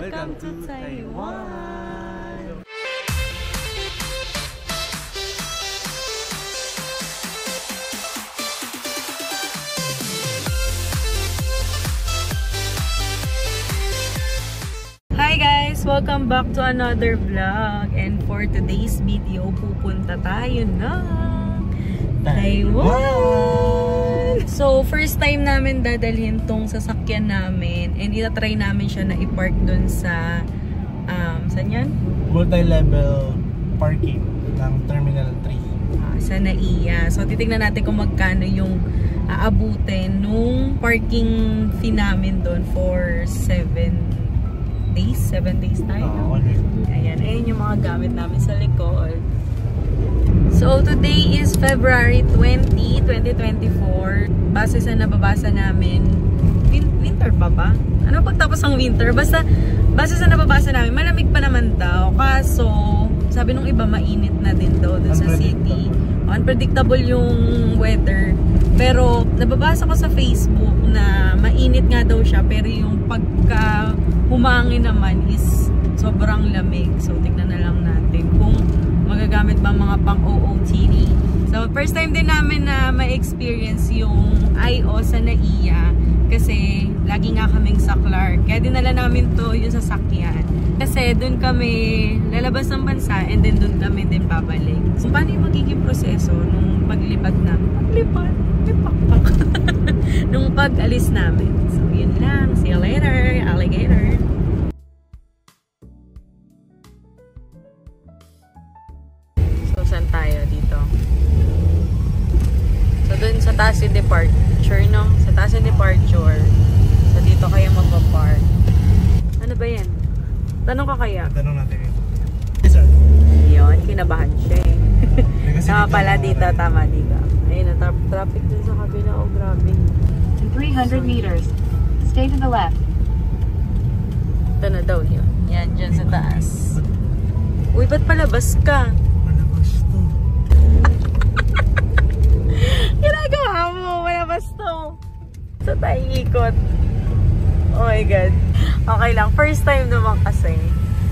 Welcome to Taiwan! Hi guys! Welcome back to another vlog. And for today's video, pupunta tayo ng Taiwan! So, first time namin dadalhin tong sasakyan namin. And itatry namin siya na i-park dun sa saan yan? Multi-level parking ng Terminal 3. Sa NAIA. So, titignan natin kung magkano yung aabutin nung parking fee namin doon for 7 days. 7 days tayo. Ayan yung mga gamit namin sa likod. So, today is February 20, 2024. Base sa nababasa namin, winter pa ba? Ano pagtapos ng winter? Basta, base sa nababasa namin, malamig pa naman daw. Kaso, sabi nung iba, mainit na din daw dun sa city. Unpredictable yung weather. Pero, nababasa ko sa Facebook na mainit nga daw siya. Pero yung pagka humangin naman is sobrang lamig. So, tignan na lang natin kung magagamit ba mga pang-OOTD. So, first time din namin na ma-experience yung I.O. sa NAIA. Kasi, lagi nga kaming sa Clark. Kaya dinala namin to yung sasakyan. Kasi, dun kami lalabas ng bansa and then dun kami din babalik. So, paano yung magiging proseso nung paglipad namin? Paglipad? May pakpak. Nung pag-alis namin. So, yun lang. See you later, alligator. So, saan tayo dito? So, dun sa taas yung departure, no? Sa taas yung departure. So, dito kayo magpa-park. Ano ba yan? Tanong ka kaya? Tanong natin yun. Yes, sir. Yun, kinabahan siya eh. Tama pala dito, tama dito. Ayun na, traffic din sa kabila. Oh, grabe. In 300 meters, stay to the left. Ito na daw yun. Yan, dyan sa taas. Uy, ba't palabas ka? Malabas to. Ginagawa mo, malabas to. So tayo ikot. Oh my God. Okay lang, first time naman kasi.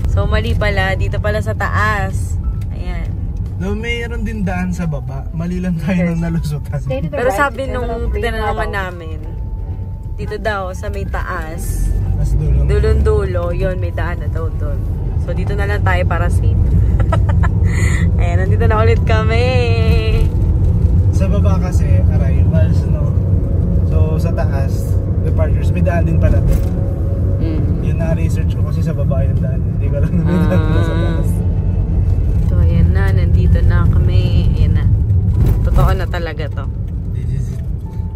So mali pala, dito pala sa taas. Ayan. No, mayroon din daan sa baba. Mali lang tayo nung nalusutan. Pero sabi nung tinanungan namin, dito daw sa may taas, dulong-dulo, yun, may daan na daw doon. So dito na lang tayo para safe. Ayan, nandito na ulit kami. Sa baba kasi, arrivals, no? So, sa taas, departures, may daan din pala doon. Yun na-research ko kasi sa baba yung daan. Hindi ko lang namin daan sa taas. So, ayan na. Nandito na kami. Ayan na. Totoo na talaga to.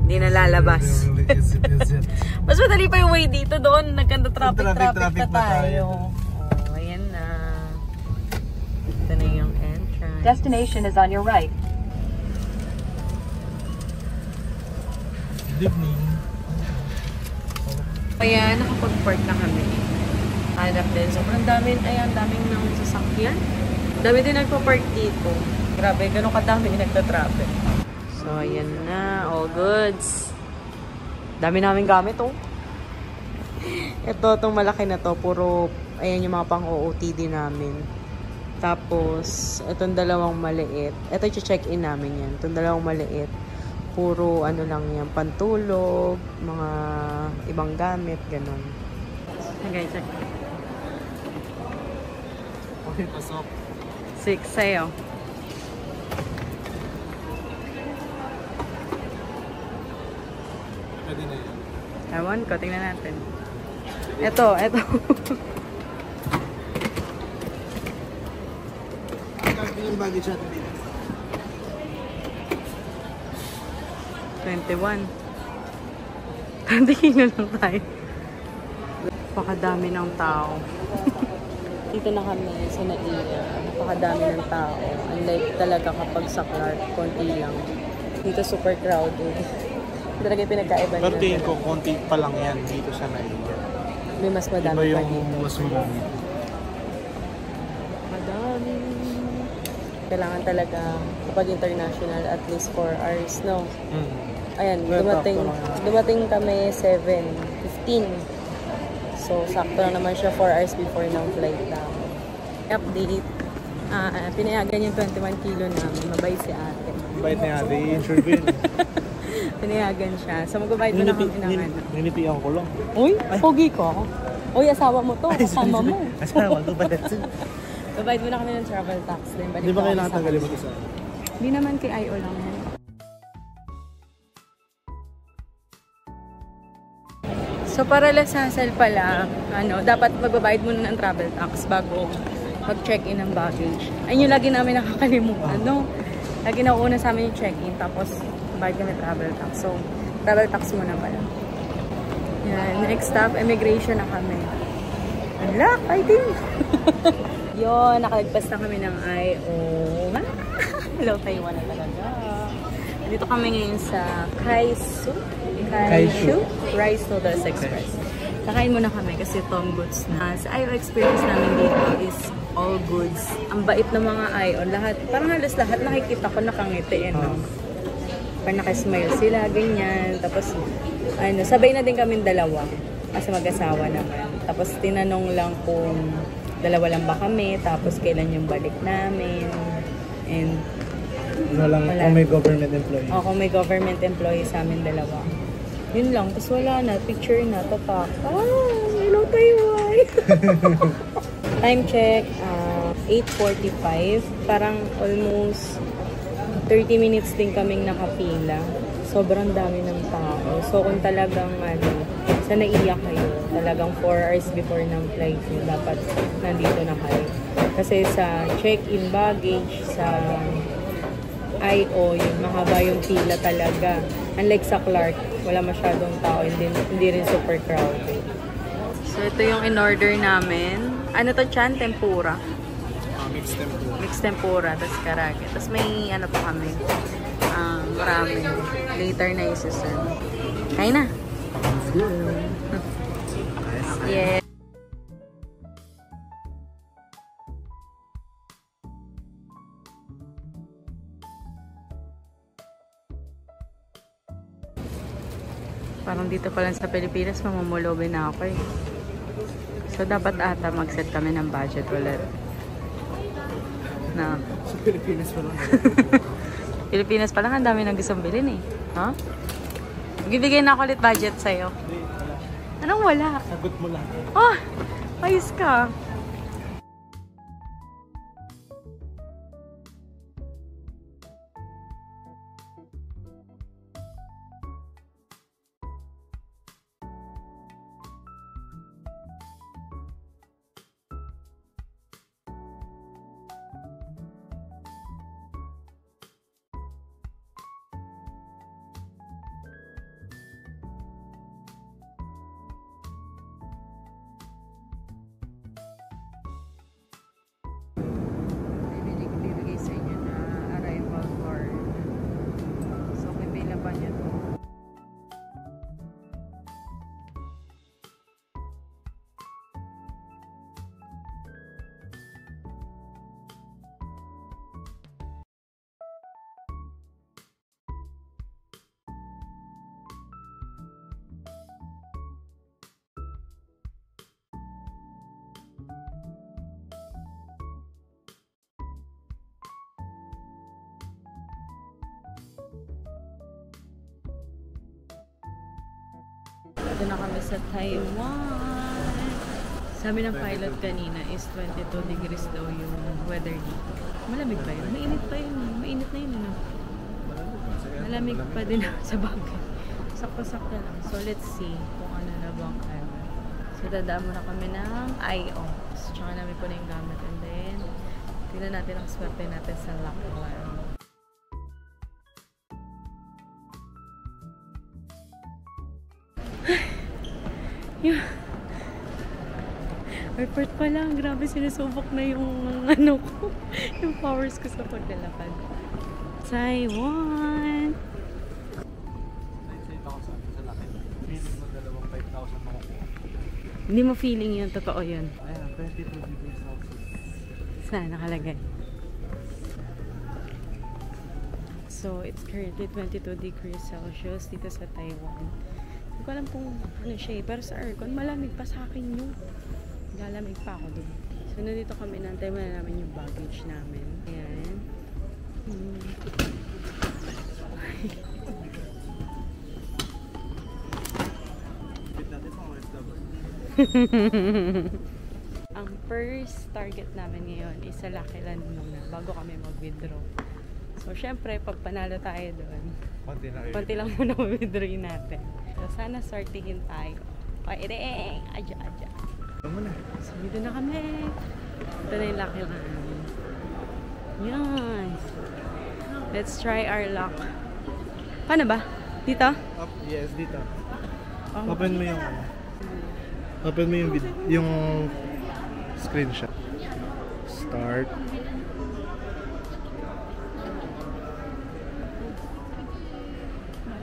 Hindi na lalabas. Mas madali pa yung way dito doon. Nagkanda-traffic na tayo. Oh, ayan na. Ito na yung entrance. Destination is on your right. Good evening. Kaya nakapag-park na kami. Hanap din. Sobrang daming, ayan, daming ng sasakyan. Dami din nagpa-park dito. Grabe, ganun kadami nagta-traffic. So, ayan na. All goods. Dami namin gamit, oh. Ito, itong malaki na to. Puro, ayan yung mga pang-OOTD namin. Tapos, itong dalawang maliit. Ito, i-check-in namin yan. Itong dalawang maliit. Puro ano lang yan, pantulog, mga ibang gamit, ganun. Okay, check. Okay, pasok. 6 sa'yo. Pwede na yun. Ewan ko, tingnan natin. Ito. Kaya yung baggage natin dito. 21. Tingin na lang tayo. Napakadami ng tao. Dito na kami sa NAIA. Napakadami ng tao. Unlike talaga kapag sa Clark, konti lang. Dito super crowded. Talaga pinagkaiba nila. Pero tingin ko, konti pa lang yan dito sa NAIA. May mas madami pa dito. Mas madami. Madami. Kailangan talaga kapag international at least 4 hours, no? Ayan, dumating kami 7:15. So, sakto lang naman siya 4 hours before ng flight namin. Update. Pinayagan yung 21 kilo namin. Mabait si ate. Mabait ni ate. I-insure ko yun. Pinayagan siya. So, magbabayad mo na kami ng ano. Ninipian ko lang. Uy, pogi ko. Uy, asawa mo to. Kasama mo. Asawa ko ba? Babayad mo na kami ng travel tax din. Di ba kailangan tagalin mo ito sa? Hindi naman kay IO lang. So, para lasasal pala, dapat magbabayad muna ng travel tax bago mag-check-in ng baggage. Ayun yung lagi namin nakakalimutan, no? Lagi na una sa amin yung check-in, tapos bayad kami travel tax. So, travel tax muna pala. Yan, next stop, immigration na kami. Unlock, I think! Yun, nakalagpas na kami ng IO. Hello, Taiwan na talaga. Dito kami ngayon sa Kaishu Rice Noodles Express. Kakain muna kami kasi Tom Goods na. Sa IO experience namin dito is all goods. Ang bait ng mga IO. Lahat, parang halos lahat nakikita ko nakangiti. Parang nakasmile sila, ganyan. Tapos, sabay na din kami dalawa. Kasi mag-asawa naman. Tapos, tinanong lang kung dalawa lang ba kami. Tapos, kailan yung balik namin. And, wala. Kung may government employee. Kung may government employee sa amin dalawa. Yun lang. Tapos wala na. Picture na. Tatak. Hello Taiwan! Time check. 8:45. Parang almost 30 minutes din kaming nakapila. Sobrang dami ng tao. So kung talagang sa naiyak kayo, talagang 4 hours before ng flight nyo, dapat nandito na kayo. Kasi sa check-in baggage, sa IO, yung mahaba yung pila talaga. Unlike sa Clark, wala masyadong tao, hindi rin super crowded. So, ito yung in-order namin. Ano to, Chan? Tempura? Mixed tempura. Mixed tempura, tapos karage. Tapos may ano pa kami. Marami. Later na isi-serve. Kain na! Yeah. Parang dito pa lang sa Pilipinas, mamamulobin na ako eh. So, dapat ata mag-set kami ng budget ulit. Na. Sa Pilipinas pa lang. Pilipinas pa lang, ang dami nang gustong bilhin eh. Ha? Bibigay na ako ulit budget sa'yo. Anong wala? Sagot mo lang. Oh! Ayos ka. Ito na kami sa Taiwan. Sabi ng pilot kanina is 22 degrees daw yung weather dito. Malamig pa yun. Mainit pa yun. Mainit na yun. Malamig pa din sa bagay. Sakto-sakto lang. So let's see kung ano na bang kaya. So dadaan muna kami ng IO. So tsaka namin po na yung gamit. And then, tignan natin ang swerte natin sa lockdown. Yeah. Airport pa lang, grabe sinusubok na yung ano ko, yung powers ko sa paglalakad. Taiwan! Hindi mo feeling yun, totoo yun. Ayan, 22 degrees Celsius. Saan nakalagay? So, it's currently 22 degrees Celsius dito sa Taiwan. Hindi ko alam kung ano siya pero sa aircon, malamig pa sa akin yung galamig pa ako doon. So, nandito kami, nantay mo na namin yung baggage namin. Ayan. Ang first target namin ngayon is sa Lucky Land muna bago kami mag-withdraw. So, syempre, pag panalo tayo doon, konti lang muna withdrawin natin. So, sana sortihin tayo. Paireng! Adya. So, dito na kami. Ito na yung Lucky Land. Yan. Let's try our luck. Paano ba? Dito? Yes, dito. Oh. Open mo yung Open mo yung yung screenshot. Start.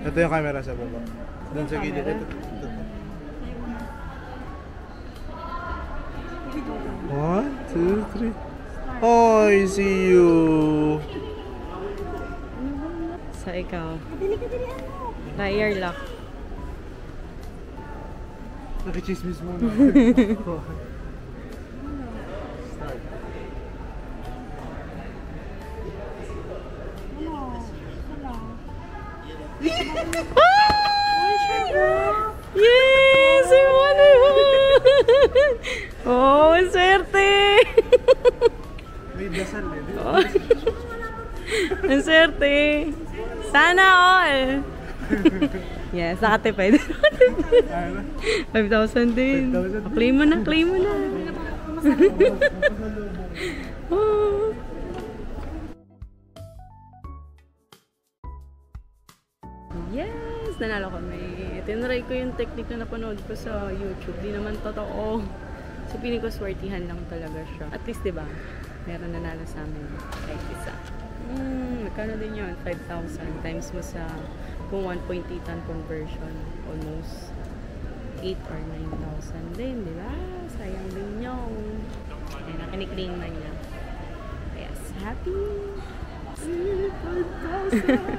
Ito yung camera sa baba. Doon sa gilid. Ito. 1, 2, 3. Oh, I see you. So, ikaw. Try your luck. Nakichismis muna. Start. Yes! I won it! Oh, swerte! May dasal eh. Oh. Ang swerte! Sana all! Yes, nakatipid. 5,000 din. Claim mo na, claim mo na. Oh. Yes! Nanalo kami. Tinry ko yung technique na napanood ko sa YouTube. Di naman totoo. So, piling ko swertihan lang talaga siya. At least, diba? Meron nanalo sa amin. Kahit isa. Magkano din yun? 5,000 times mo sa kung 1.8 ang conversion. Almost 8 or 9,000 din, di ba? Sayang din yun. Ayan, nakiniklaim na niya. Yes, happy! 5,000!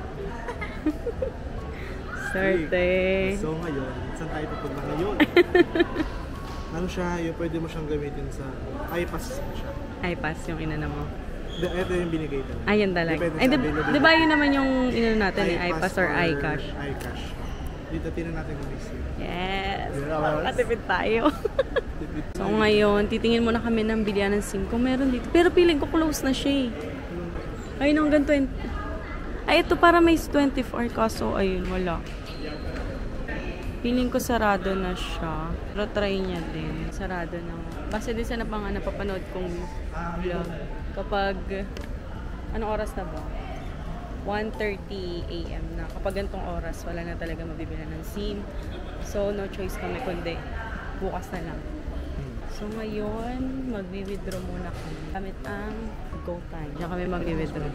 Serte! So ngayon, saan tayo pupunta ngayon? Ano siya, yung pwede mo siyang gamitin sa iPass siya. iPass yung inana mo. Ito yung binigay talaga. Ayun talaga. Ay, di ba yun naman yung inano natin eh? iPass or iCash? iCash. Dito, tinan natin kung receive. Yes! Makatipid tayo. So ngayon, titingin muna kami ng bilihan ng SIM kung meron dito. Pero feeling ko close na siya eh. Ayun, hanggang 20. Ay, ito para may 24 kaso, ayun, wala. Feeling ko sarado na siya. Pero try niya din. Sarado na. Base din sa napapanood kong vlog. Kapag, anong oras na ba? 1:30 AM na. Kapag gantong oras, wala na talaga mabibili ng SIM. So, no choice kami kundi bukas na lang. So, ngayon, magwi-withdraw muna kami. Gamit ang GoTime. Diyan kami magwi-withdraw.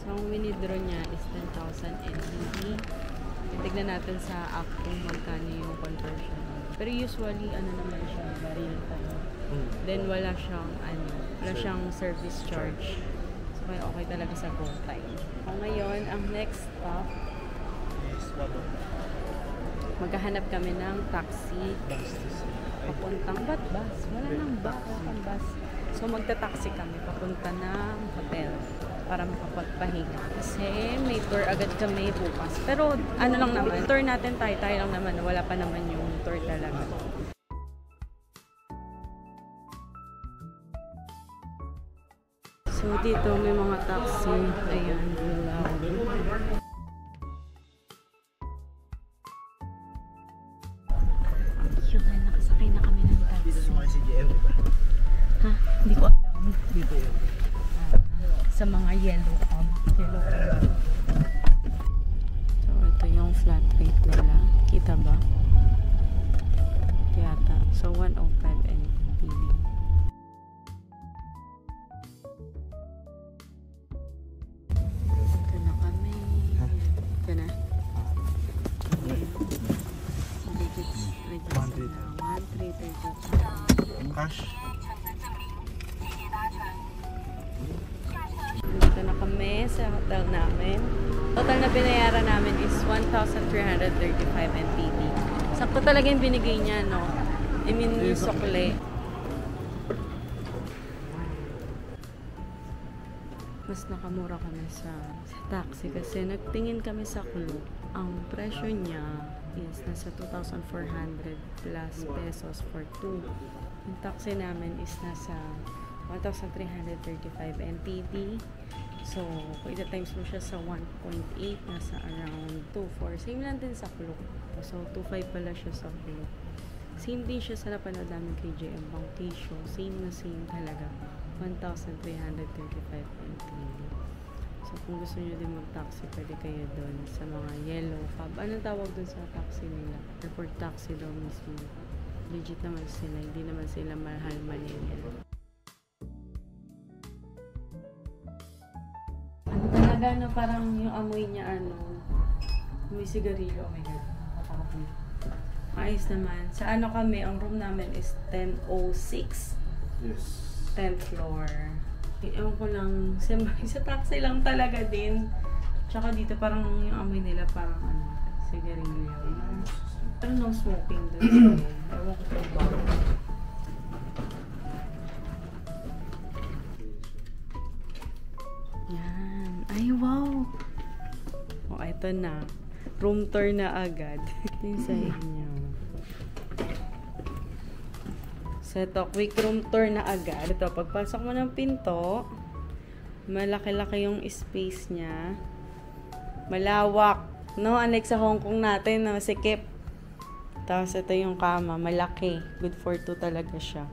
So, ang withdraw niya is 10,000 NZD. Titignan natin sa app kung magkano yung conversion. Pero usually, ano naman siya, baril tayo. Then, wala siyang service charge. So, kaya okay talaga sa GoTime. So, ngayon, ang next stop, maghahanap kami ng taxi. Papuntang bus. Wala nang bus. So, magta-taxi kami papunta ng hotel para makapagpahinga. Kasi may tour agad kami bukas. Pero ano lang naman, tour natin tayo lang naman. Wala pa naman yung tour talaga. So dito may mga taxi. Ayan, gulaw. Yun, nakasakay na kami ng taxi. Dito sa mga CGM, diba? Ha? Hindi ko alam. Dito yun. Sa mga yellow cab. So, ito yung flat rate nila. Kita ba? Yata. So, 105 NPV. Ito na kami. Ito na. Register na. 1,332. Cash. Dito na kami sa hotel na total na binayaran namin is 1,335 NTD. Sakto talaga yung binigay niya, no? I mean, yung sukle. Mas nakamura kami sa taxi kasi nagtingin kami sa Klook. Ang presyo niya is nasa 2,400 plus pesos for 2. Yung taxi namin is nasa 1,335 NTD. So, kung ita-times mo siya sa 1.8, nasa around 2.4. Same lang din sa Klook. So, 2.5 pala siya sa Klook. Same din siya sa napanood namin kay JM Bangkisyo. Same na same talaga. 1,335 NTD. So, kung gusto nyo din mag-taxi, pwede kayo doon sa mga yellow cab. Anong tawag doon sa taxi nila? Airport taxi daw mismo. Legit naman sila. Hindi naman sila mahal maningil. Ano talaga, no? Parang yung amoy niya, may sigarilyo. Oh my God. Ayos naman. Sa ano kami, ang room namin is 1006. Yes. 10th floor. Ewan ko lang, sa taxi lang talaga din. Tsaka dito parang yung amoy nila parang sigarilyo. Pero no smoking doon. Ewan ko kung ba. Yan. Ay, wow! O, eto na. Room tour na agad. Ito yung sa inyo. So, ito, quick room tour na agad. Ito, pagpasok mo ng pinto, malaki-laki yung space niya. Malawak. No? Unlike sa Hong Kong natin, na masikip. Tapos, ito yung kama. Malaki. Good for 2 talaga siya.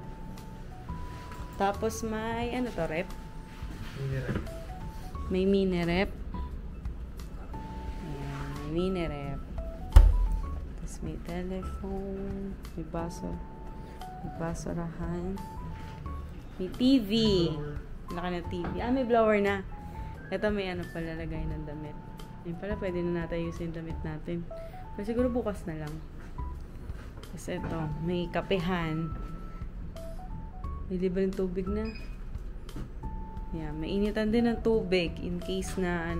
Tapos, may, ano to, rep? Mini rep. May mini rep. Ayan, may mini rep. Tapos, may telephone. May baso. Basurahan. May TV. Laki na TV. May blower na. Ito may pala lagay ng damit. Yun pala, pwede na natin use yung damit natin. Pero siguro bukas na lang. Kasi ito, may kapehan. May libreng tubig na. Yeah, may initan din ng tubig in case na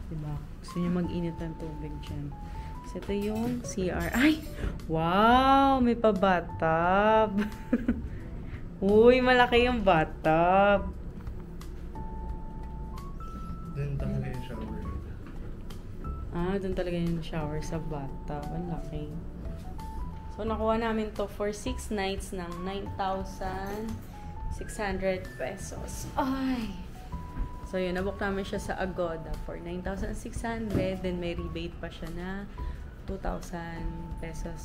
diba? Gusto nyo mag-init ng tubig dyan. So, ito yung CR. Ay! Wow! May pa-bathtub. Uy, malaki yung bathtub. Doon talaga yung shower. Doon talaga yung shower sa bathtub. Ang laki. So, nakuha namin to for 6 nights ng 9,600 pesos. Ay! So, yun. Nabook namin siya sa Agoda for 9,600. Then, may rebate pa siya na 2,000 pesos.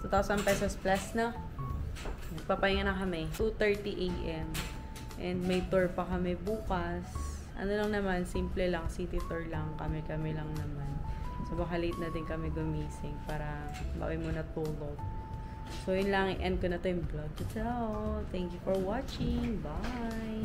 2,000 pesos plus, no? Nagpapahinga na kami. 2:30 AM. And may tour pa kami bukas. Ano lang naman, simple lang. City tour lang. Kami lang naman. So, baka late na din kami gumising para bawi muna tulog. So, yun lang. I-end ko na to yung vlog. So, thank you for watching. Bye!